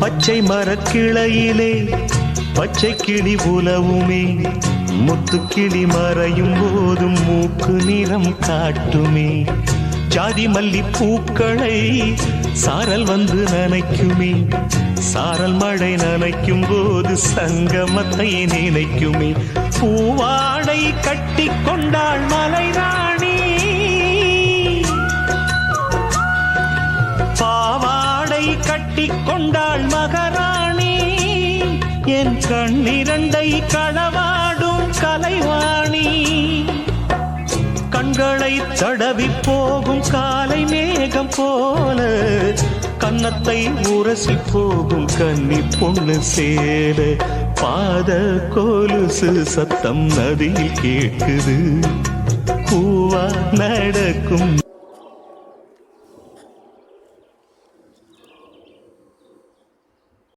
பச்சை மரக்கிளையிலே பச்சை கிளி உலவுமே, முத்து கிளி மறையும் போதும் மூக்கு நிறம் காட்டுமே. ஜாதி மல்லி பூக்களை சாரல் வந்து நனைக்குமே, சாரல் மழை நனைக்கும் போது சங்கமத்தை நினைக்குமே. பூவாடை கட்டி கொண்டாள் மலை ராணி, பாவாடை கட்டி கொண்டாள் மகாராணி. என் கண்ணிரண்டை களவாடும் கலைவாணி, கண்களை தடவி போகும் காலை மேகம் போல, கன்னத்தை உரசி போகும் கன்னி பொண்ணு சேர. பாத கொலுசு சத்தம் நதியில் கேட்குது, பூவா நடக்கும்